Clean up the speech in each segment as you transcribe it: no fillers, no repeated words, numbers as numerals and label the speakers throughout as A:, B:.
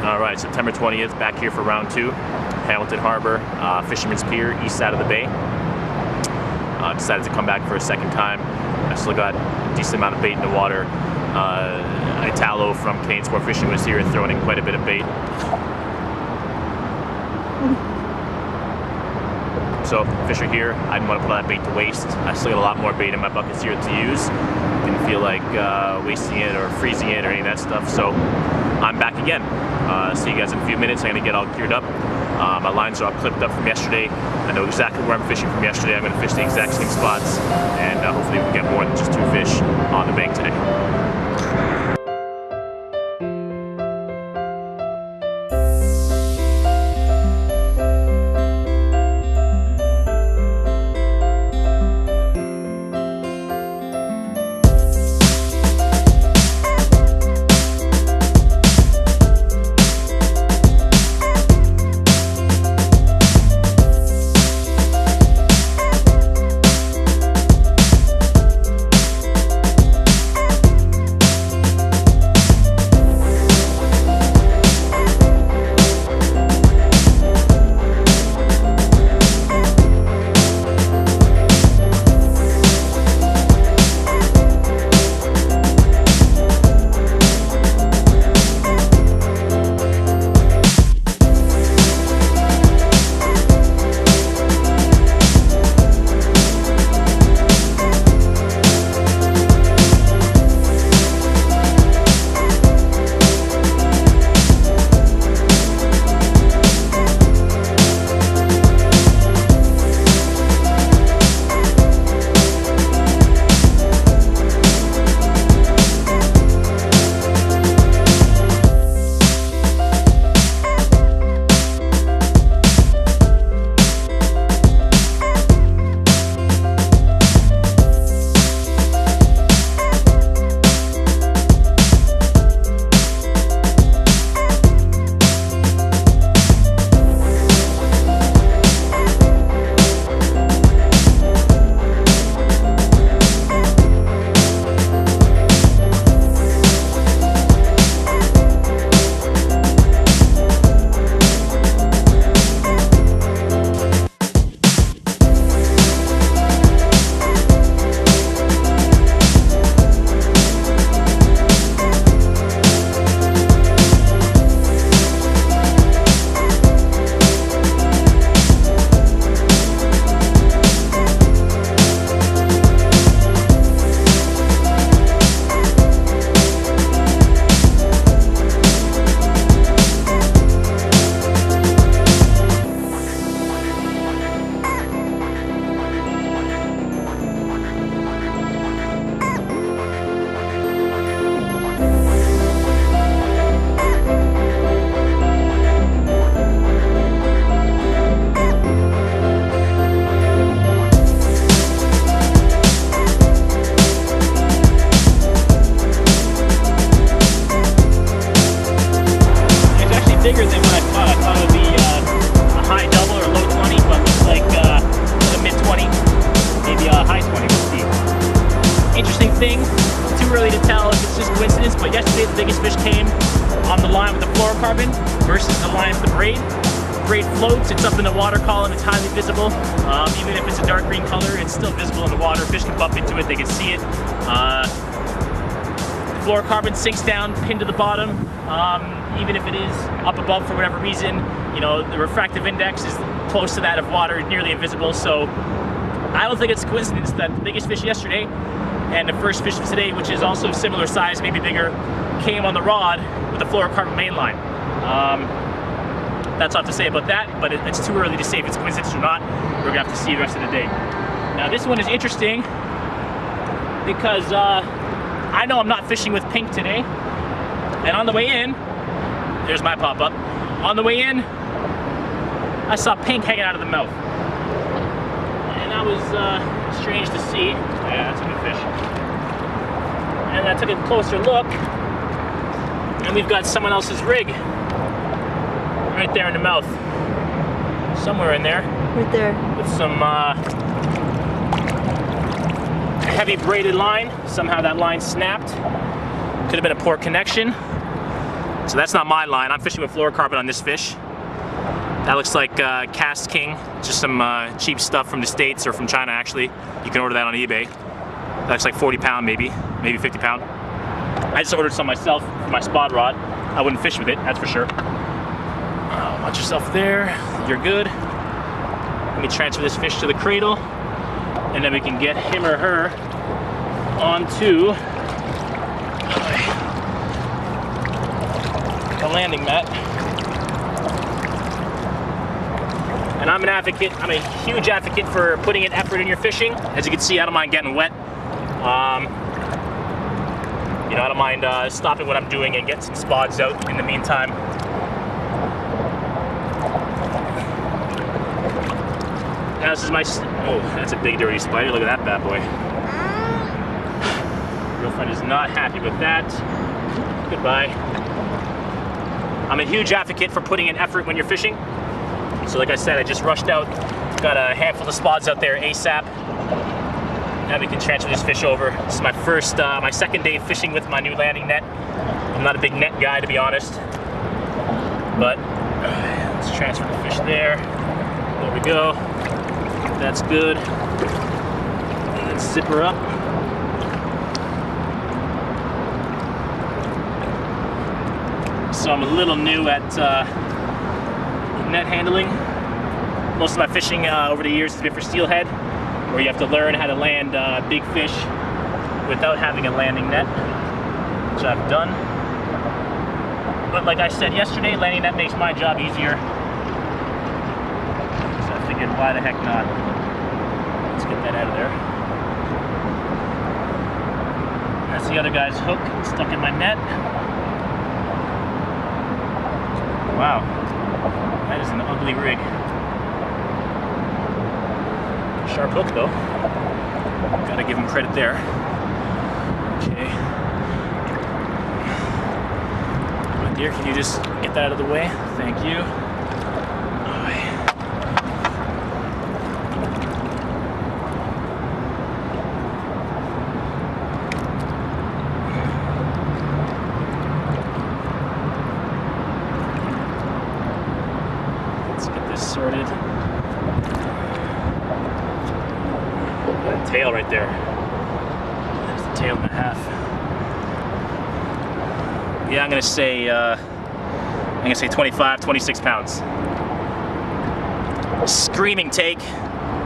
A: All right, September 20th, back here for round 2. Hamilton Harbour, Fisherman's Pier, east side of the bay. Decided to come back for a second time. I still got a decent amount of bait in the water. Italo from Canadian Sport Fishing was here throwing in quite a bit of bait. So fish are here. I didn't want to put all that bait to waste. I still got a lot more bait in my buckets here to use. Didn't feel like wasting it or freezing it or any of that stuff. So I'm back again. See you guys in a few minutes. I'm gonna get all geared up. My lines are all clipped up from yesterday. I know exactly where I'm fishing from yesterday. I'm gonna fish the exact same spots, and hopefully we can get more than just 2 fish on the bank today.
B: Too early to tell if it's just coincidence, but yesterday the biggest fish came on the line with the fluorocarbon versus the line with the braid. Braid floats, it's up in the water column, it's highly visible. Even if it's a dark green color, it's still visible in the water. Fish can bump into it, they can see it. The fluorocarbon sinks down, pinned to the bottom. Even if it is up above for whatever reason, you know, the refractive index is close to that of water, nearly invisible. So I don't think it's a coincidence that the biggest fish yesterday and the first fish of today, which is also similar size, maybe bigger, came on the rod with the fluorocarbon main line. That's all I have to say about that, but it's too early to say if it's coincidence or not. We're gonna have to see the rest of the day. Now this one is interesting because I know I'm not fishing with pink today, and on the way in, there's my pop-up. On the way in, I saw pink hanging out of the mouth. And that was strange to see. Yeah, that's a good fish. And I took a closer look, and we've got someone else's rig right there in the mouth. Somewhere in there.
C: Right there.
B: With some heavy braided line. Somehow that line snapped. Could have been a poor connection. So that's not my line. I'm fishing with fluorocarbon on this fish. That looks like Cast King, just some cheap stuff from the States or from China actually. You can order that on eBay. That looks like 40 pound maybe 50 pound. I just ordered some myself for my spot rod. I wouldn't fish with it, that's for sure. Watch yourself there, you're good. Let me transfer this fish to the cradle, and then we can get him or her onto the landing mat. And I'm an advocate, I'm a huge advocate for putting in effort in your fishing. As you can see, I don't mind getting wet. You know, I don't mind stopping what I'm doing and get some spots out in the meantime. Now this is my, oh, that's a big dirty spider. Look at that bad boy. Girlfriend is not happy with that. Goodbye. I'm a huge advocate for putting in effort when you're fishing. So like I said, I just rushed out. Got a handful of spots out there ASAP. Now we can transfer this fish over. This is my first, my second day fishing with my new landing net. I'm not a big net guy, to be honest. But let's transfer the fish there. There we go. That's good. Let's zip her up. So I'm a little new at net handling. Most of my fishing over the years has been for steelhead, where you have to learn how to land big fish without having a landing net, which I've done. But like I said yesterday, landing net makes my job easier. So I figured, why the heck not? Let's get that out of there. That's the other guy's hook stuck in my net. Wow, that is an ugly rig. Sharp hook though. Gotta give him credit there. Okay. My dear, can you just get that out of the way? Thank you. Let's get this sorted. That tail right there. There's the tail and a half. Yeah, I'm gonna say 25, 26 pounds. Screaming take,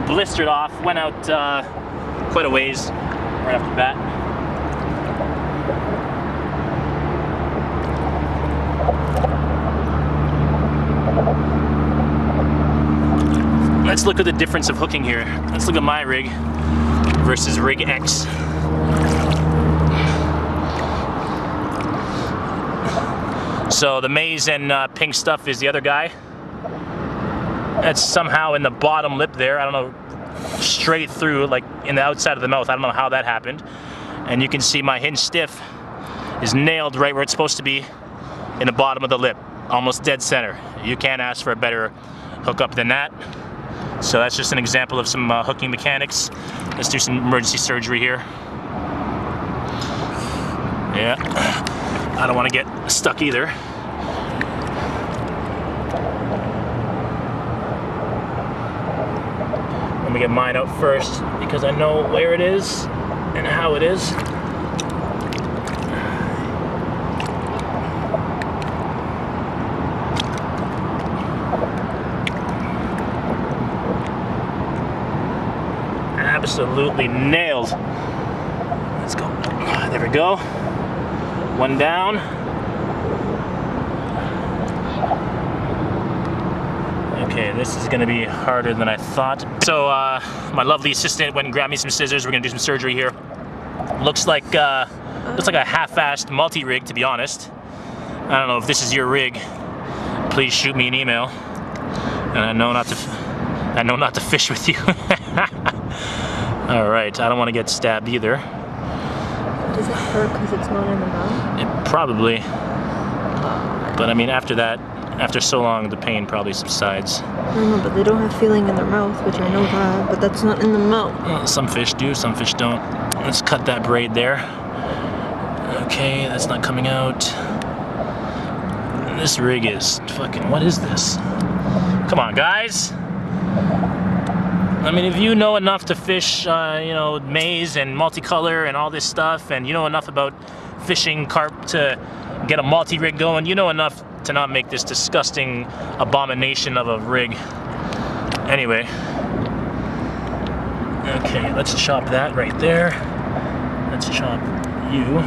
B: blistered off, went out quite a ways right off the bat. Let's look at the difference of hooking here. Let's look at my rig versus rig X. So the maize and pink stuff is the other guy. That's somehow in the bottom lip there. I don't know, straight through, like in the outside of the mouth. I don't know how that happened. And you can see my hinge stiff is nailed right where it's supposed to be, in the bottom of the lip, almost dead center. You can't ask for a better hookup than that. So that's just an example of some hooking mechanics. Let's do some emergency surgery here. Yeah, I don't want to get stuck either. Let me get mine out first because I know where it is and how it is. Absolutely nailed. Let's go. There we go. One down. Okay, this is gonna be harder than I thought. So my lovely assistant went and grabbed me some scissors. We're gonna do some surgery here. Looks like a half-assed multi-rig, to be honest. I don't know if this is your rig. Please shoot me an email. And I know not to fish with you. All right, I don't want to get stabbed either.
C: Does it hurt because it's not in the mouth?
B: It probably. But I mean, after that, after so long, the pain probably subsides.
C: I don't know, but they don't have feeling in their mouth, which I know that, but that's not in the mouth.
B: Well, some fish do, some fish don't. Let's cut that braid there. Okay, that's not coming out. This rig is fucking, what is this? Come on, guys. I mean, if you know enough to fish, you know, maize and multicolor and all this stuff, and you know enough about fishing carp to get a multi-rig going, you know enough to not make this disgusting abomination of a rig. Anyway. Okay, let's chop that right there. Let's chop you.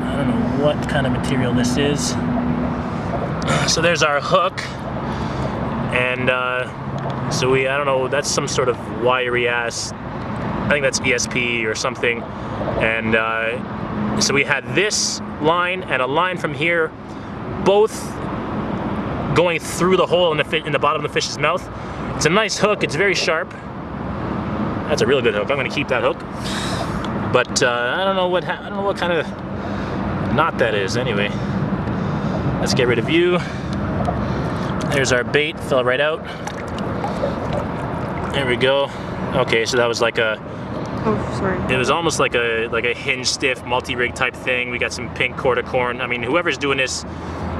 B: I don't know what kind of material this is. So there's our hook. And so I don't know, that's some sort of wiry ass, I think that's ESP or something. And so we had this line and a line from here, both going through the hole in the bottom of the fish's mouth. It's a nice hook, it's very sharp. That's a really good hook, I'm gonna keep that hook. But I don't know what kind of knot that is. Anyway, let's get rid of you. There's our bait, fell right out. There we go. Okay, so that was like a,
C: Oh, sorry.
B: it was almost like a hinge stiff multi-rig type thing. We got some pink quarter corn. I mean, whoever's doing this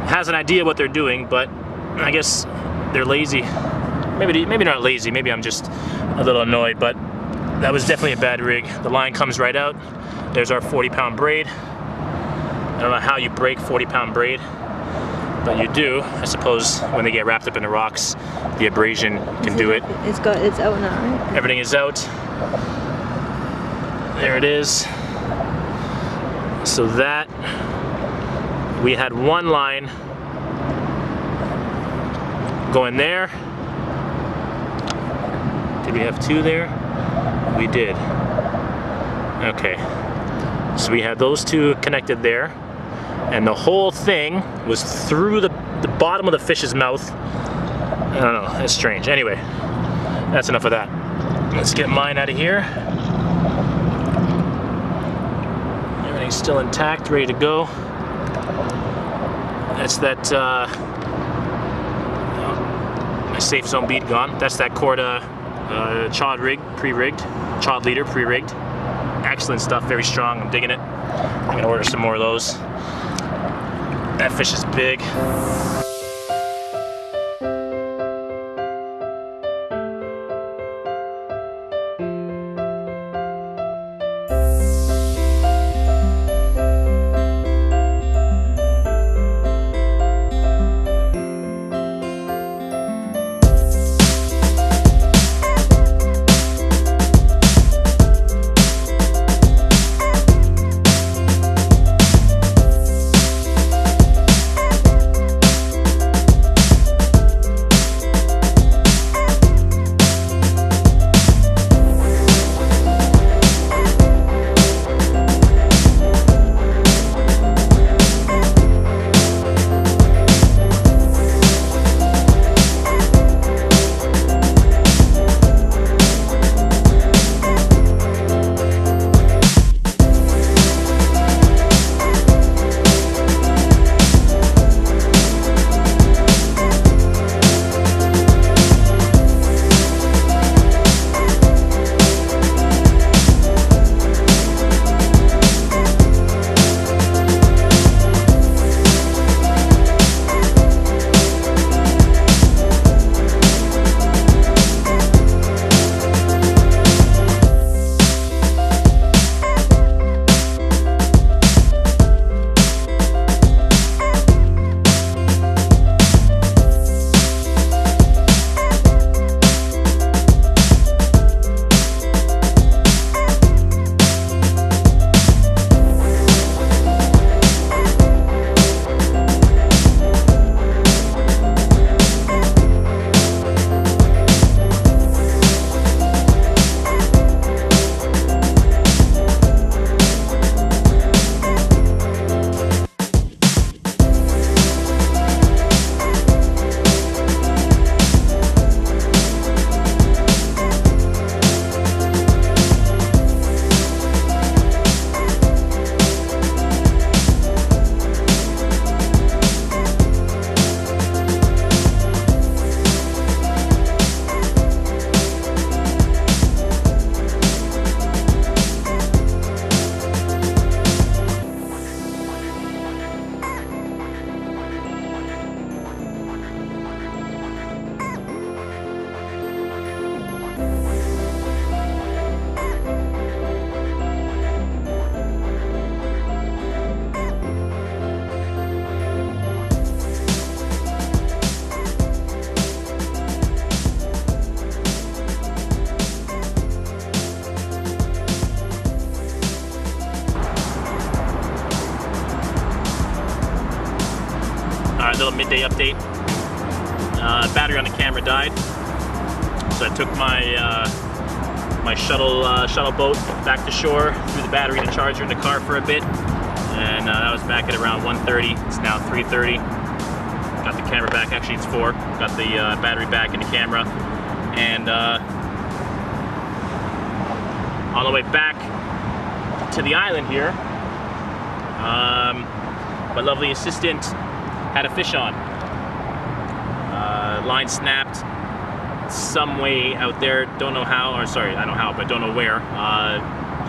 B: has an idea what they're doing, but I guess they're lazy. Maybe not lazy, maybe I'm just a little annoyed, but that was definitely a bad rig. The line comes right out. There's our 40-pound braid. I don't know how you break 40-pound braid, but you do. I suppose when they get wrapped up in the rocks, the abrasion can do it.
C: It's out now, right?
B: Everything is out. There it is. So that, we had one line going there. Did we have two there? We did. Okay. So we had those two connected there. And the whole thing was through the bottom of the fish's mouth. I don't know, it's strange. Anyway, that's enough of that. Let's get mine out of here. Everything's still intact, ready to go. That's that, my safe zone bead gone. That's that Corda chod rig, pre-rigged. Chod leader, pre-rigged. Excellent stuff, very strong, I'm digging it. I'm gonna order some more of those. That fish is big. Alright, little midday update. Battery on the camera died, so I took my my shuttle boat back to shore, threw the battery in the charger in the car for a bit, and that was back at around 1:30. It's now 3:30. Got the camera back. Actually, it's 4. Got the battery back in the camera, and on the way back to the island here, my lovely assistant had a fish on. Line snapped some way out there, don't know how, or sorry, I know how, but don't know where.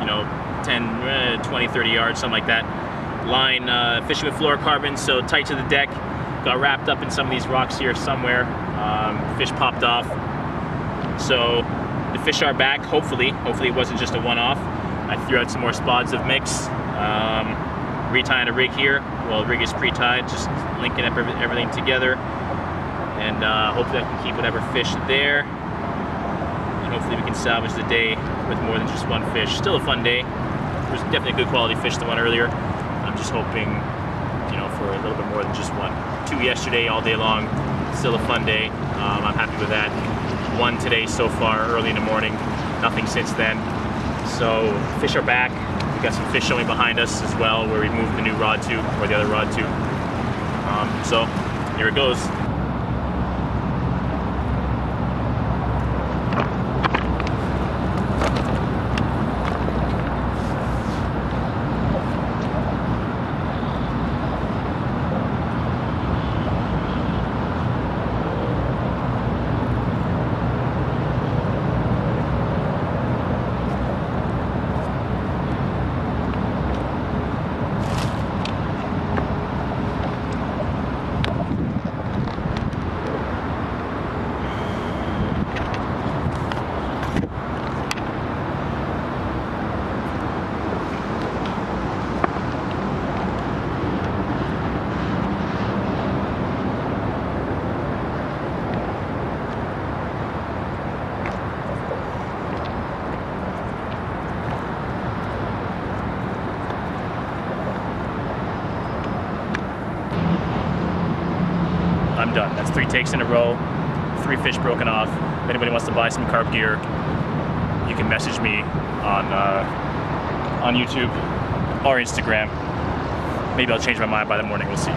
B: You know, 10, 20, 30 yards, something like that. Line fishing with fluorocarbon, so tight to the deck. Got wrapped up in some of these rocks here somewhere. Fish popped off. So the fish are back, hopefully. Hopefully it wasn't just a one-off. I threw out some more spots of mix. Retying a rig here. Well, the rig is pre-tied, just linking up everything together. And hopefully I can keep whatever fish there. And hopefully we can salvage the day with more than just one fish. Still a fun day. There's definitely good quality fish, the one earlier. I'm just hoping, you know, for a little bit more than just one. 2 yesterday, all day long. Still a fun day. I'm happy with that. 1 today so far, early in the morning. Nothing since then. So fish are back. We've got some fish showing behind us as well, where we moved the new rod to, or the other rod to. So here it goes. I'm done. That's 3 takes in a row, 3 fish broken off. If anybody wants to buy some carp gear, you can message me on YouTube or Instagram. Maybe I'll change my mind by the morning, we'll see.